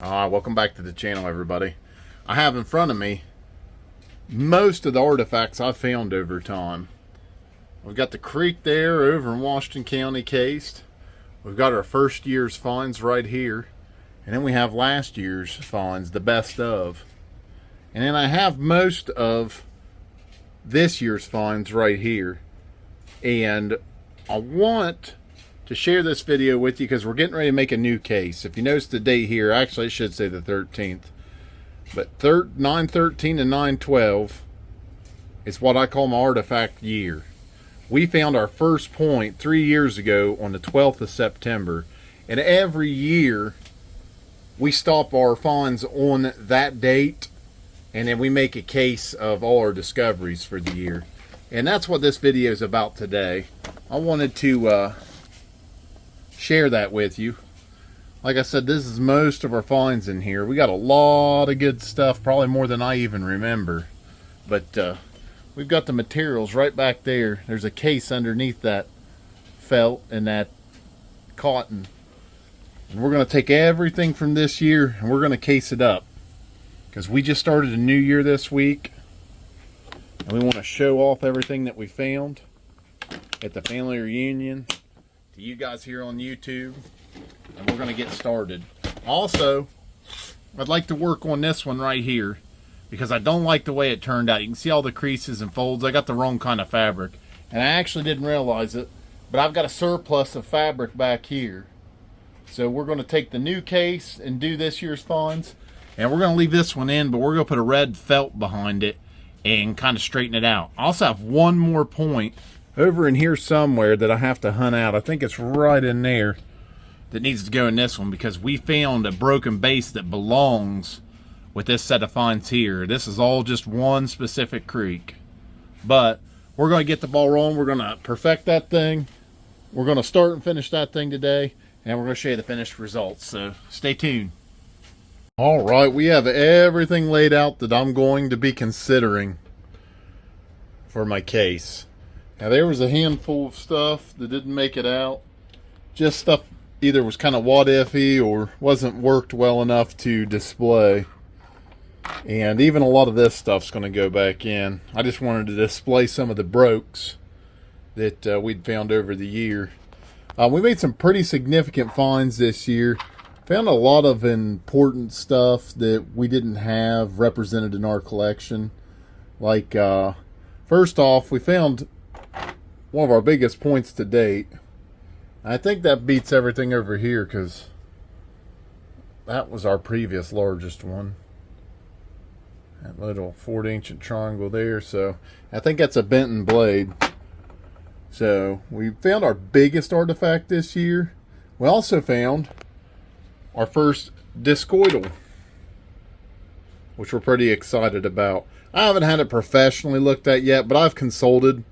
Welcome back to the channel, everybody. I have in front of me most of the artifacts I've found over time. We've got the creek there over in Washington County cased. We've got our first year's finds right here. And then we have last year's finds, the best of. And then I have most of this year's finds right here. And I want to share this video with you because we're getting ready to make a new case. If you notice the date here, actually it should say the 13th, but 9/13 and 9/12 is what I call my artifact year. We found our first point 3 years ago on the 12th of September, and every year we stop our finds on that date, and then we make a case of all our discoveries for the year. And that's what this video is about today. I wanted to share that with you. Like I said, this is most of our finds in here. We got a lot of good stuff, probably more than I even remember. But we've got the materials right back there. There's a case underneath that felt and that cotton. And we're going to take everything from this year and we're going to case it up. Because we just started a new year this week. And we want to show off everything that we found at the family reunion to you guys here on YouTube, and we're going to get started. Also, I'd like to work on this one right here because I don't like the way it turned out. You can see all the creases and folds. I got the wrong kind of fabric, and I actually didn't realize it, but I've got a surplus of fabric back here. So we're going to take the new case and do this year's finds, and we're going to leave this one in, but we're going to put a red felt behind it and kind of straighten it out. I also have one more point over in here somewhere that I have to hunt out. I think it's right in there that needs to go in this one because we found a broken base that belongs with this set of finds here. This is all just one specific creek. But we're going to get the ball rolling. We're going to perfect that thing. We're going to start and finish that thing today, and we're going to show you the finished results. So stay tuned. All right, we have everything laid out that I'm going to be considering for my case. Now there was a handful of stuff that didn't make it out. Just stuff either was kind of what ify or wasn't worked well enough to display. And even a lot of this stuff's going to go back in. I just wanted to display some of the brokes that we'd found over the year. We made some pretty significant finds this year. Found a lot of important stuff that we didn't have represented in our collection. Like, first off, we found one of our biggest points to date. I think that beats everything over here because that was our previous largest one. That little 40-inch triangle there. So I think that's a Benton blade. So we found our biggest artifact this year. We also found our first discoidal, which we're pretty excited about. I haven't had it professionally looked at yet, but I've consulted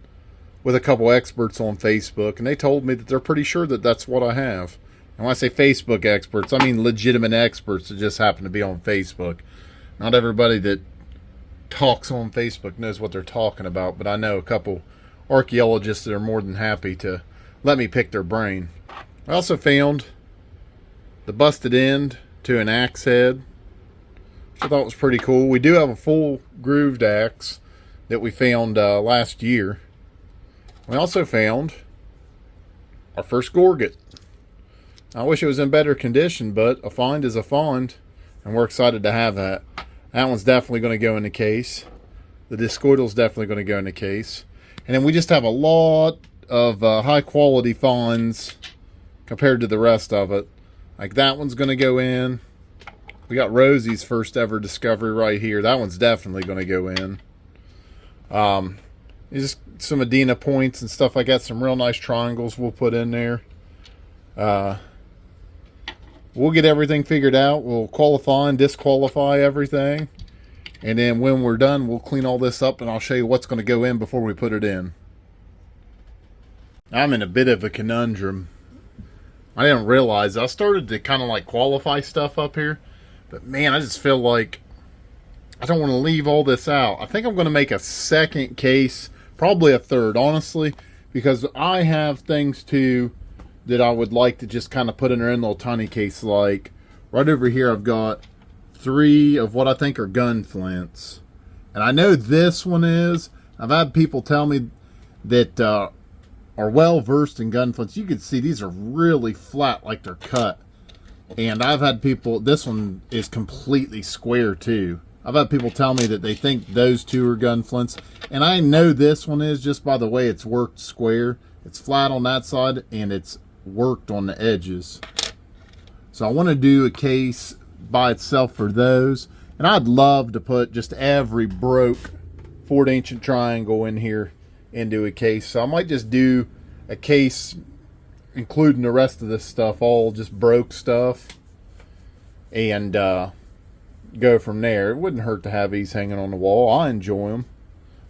with a couple experts on Facebook, and they told me that they're pretty sure that that's what I have. And when I say Facebook experts, I mean legitimate experts that just happen to be on Facebook. Not everybody that talks on Facebook knows what they're talking about, but I know a couple archaeologists that are more than happy to let me pick their brain. I also found the busted end to an axe head, which I thought was pretty cool. We do have a full grooved axe that we found last year. We also found our first gorget. I wish it was in better condition, but a find is a find, and we're excited to have that. That one's definitely going to go in the case. The discoidal's definitely going to go in the case. And then we just have a lot of high quality finds compared to the rest of it. Like that one's going to go in. We got Rosie's first ever discovery right here. That one's definitely going to go in. Just some Adena points and stuff like that. Some real nice triangles we'll put in there. We'll get everything figured out. We'll qualify and disqualify everything. And then when we're done, we'll clean all this up and I'll show you what's going to go in before we put it in. I'm in a bit of a conundrum. I didn't realize. I started to kind of like qualify stuff up here. But man, I just feel like I don't want to leave all this out. I think I'm going to make a second case, probably a third, honestly, because I have things too that I would like to just kind of put in their own little tiny case, like Right over here I've got 3 of what I think are gun flints. And I know this one is. I've had people tell me that are well versed in gun flints. You can see these are really flat, like they're cut. And I've had people, this one is completely square too. I've had people tell me that they think those 2 are gun flints. And I know this one is just by the way it's worked square. It's flat on that side and it's worked on the edges. So I want to do a case by itself for those. And I'd love to put just every broke 4th ancient triangle in here into a case. So I might just do a case including the rest of this stuff, all just broke stuff, and go from there. It wouldn't hurt to have these hanging on the wall. I enjoy them.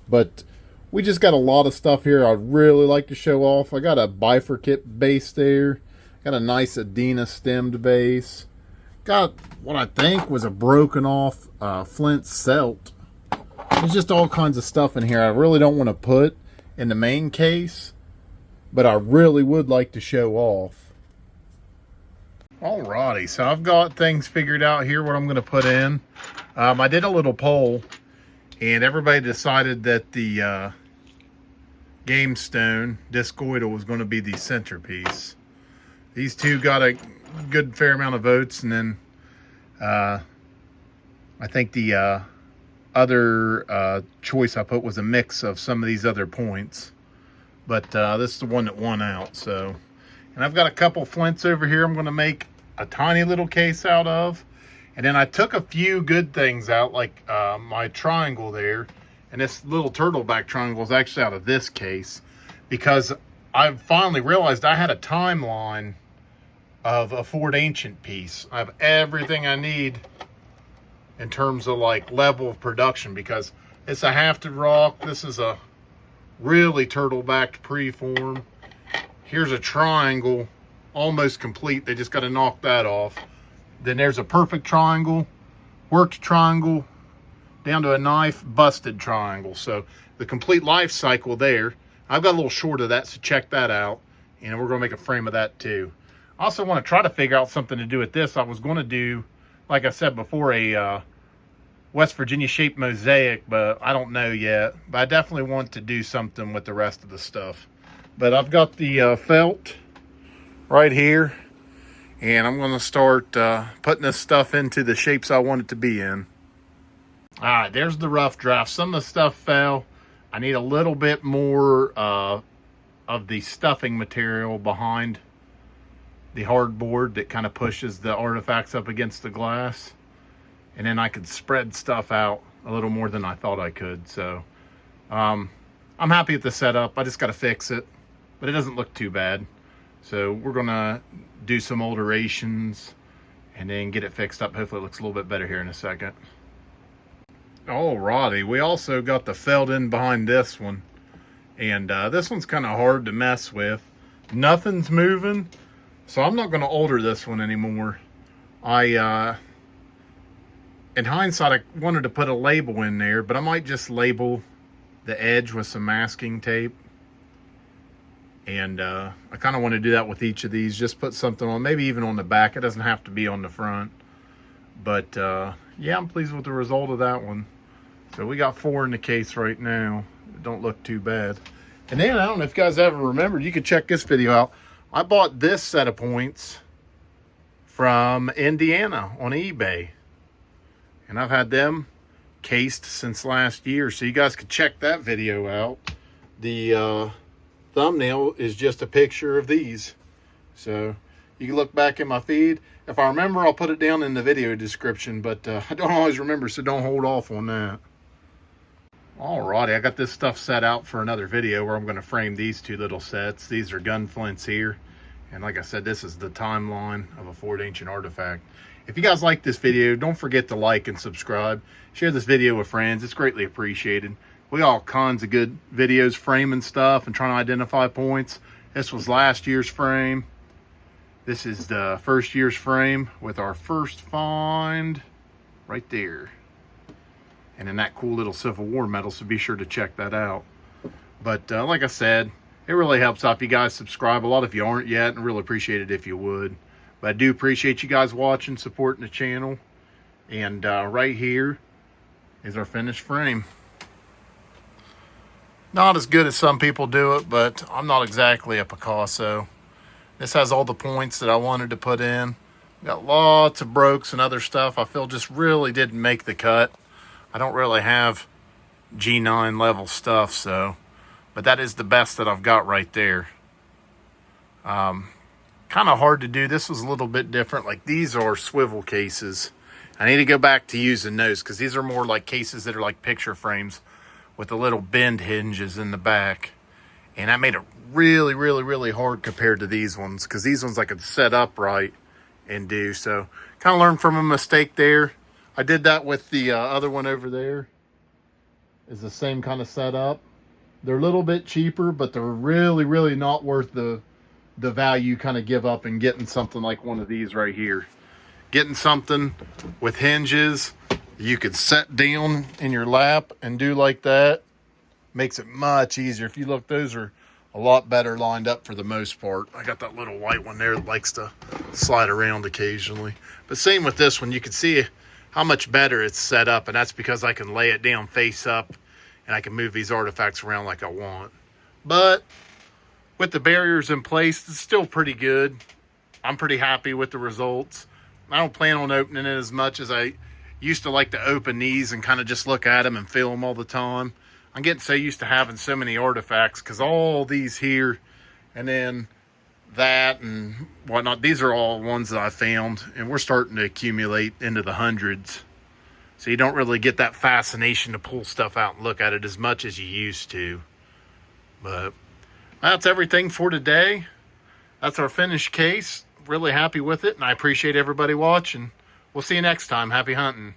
But we just got a lot of stuff here I'd really like to show off. I got a bifurcate base there. Got a nice Adena stemmed base. Got what I think was a broken off flint celt. There's just all kinds of stuff in here I really don't want to put in the main case, but I really would like to show off. Alrighty, so I've got things figured out here what I'm going to put in. I did a little poll, and everybody decided that the game stone discoidal was going to be the centerpiece. These 2 got a good fair amount of votes, and then I think the other choice I put was a mix of some of these other points, but this is the one that won out. So, and I've got a couple flints over here I'm going to make a tiny little case out of, and then I took a few good things out, like my triangle there, and this little turtleback triangle is actually out of this case, because I finally realized I had a timeline of a 4th ancient piece. I have everything I need in terms of like level of production, because it's a hafted rock. This is a really turtle-backed preform. Here's a triangle, almost complete. They just got to knock that off. Then there's a perfect triangle, worked triangle, down to a knife, busted triangle. So the complete life cycle there. I've got a little short of that, so check that out. And we're going to make a frame of that too. I also want to try to figure out something to do with this. I was going to do, like I said before, a West Virginia shaped mosaic, but I don't know yet. But I definitely want to do something with the rest of the stuff. But I've got the felt right here, and I'm going to start putting this stuff into the shapes I want it to be in. All right, there's the rough draft. Some of the stuff fell. I need a little bit more of the stuffing material behind the hardboard that kind of pushes the artifacts up against the glass. And then I could spread stuff out a little more than I thought I could. So I'm happy with the setup. I just got to fix it, but it doesn't look too bad. So we're going to do some alterations and then get it fixed up. Hopefully it looks a little bit better here in a second. Alrighty, we also got the felt in behind this one. And this one's kind of hard to mess with. Nothing's moving, so I'm not going to alter this one anymore. In hindsight, I wanted to put a label in there, but I might just label the edge with some masking tape. And I kind of want to do that with each of these. Just put something on, maybe even on the back. It doesn't have to be on the front. But yeah, I'm pleased with the result of that one. So we got 4 in the case right now. It don't look too bad. And then, I don't know if you guys ever remembered, you could check this video out. I bought this set of points from Indiana on eBay. And I've had them cased since last year. So you guys could check that video out. The thumbnail is just a picture of these. So you can look back in my feed. If I remember, I'll put it down in the video description. But I don't always remember, so don't hold off on that. Alrighty, I got this stuff set out for another video where I'm going to frame these 2 little sets. These are gun flints here. And like I said, this is the timeline of a 4th ancient artifact. If you guys like this video, don't forget to like and subscribe. Share this video with friends. It's greatly appreciated. We got all kinds of good videos framing stuff and trying to identify points. This was last year's frame. This is the first year's frame with our first find right there. And in that cool little Civil War medal, so be sure to check that out. But like I said, it really helps out if you guys subscribe. A lot of you aren't yet, and really appreciate it if you would. But I do appreciate you guys watching, supporting the channel. And right here is our finished frame. Not as good as some people do it, but I'm not exactly a Picasso. This has all the points that I wanted to put in. Got lots of brokes and other stuff I feel just really didn't make the cut. I don't really have G9 level stuff, so, but that is the best that I've got right there. Kind of hard to do. This was a little bit different. Like, these are swivel cases. I need to go back to using those because these are more like cases that are like picture frames with the little bend hinges in the back. And that made it really, really, really hard compared to these ones, because these ones I could set up right and do. So kind of learned from a mistake there. I did that with the other one over there. Is the same kind of setup. They're a little bit cheaper, but they're really, really not worth the value you kind of give up in getting something like one of these right here. Getting something with hinges you could set down in your lap and do like that makes it much easier. If you look, those are a lot better lined up for the most part. I got that little white one there that likes to slide around occasionally. But same with this one, you can see how much better it's set up, and that's because I can lay it down face up and I can move these artifacts around like I want. But with the barriers in place, it's still pretty good. I'm pretty happy with the results. I don't plan on opening it as much as I used to like to open these and kind of just look at them and feel them all the time. I'm getting so used to having so many artifacts, because all these here and then that and whatnot, these are all ones that I found, and we're starting to accumulate into the hundreds. So you don't really get that fascination to pull stuff out and look at it as much as you used to. But that's everything for today. That's our finished case. Really happy with it, and I appreciate everybody watching. We'll see you next time. Happy hunting.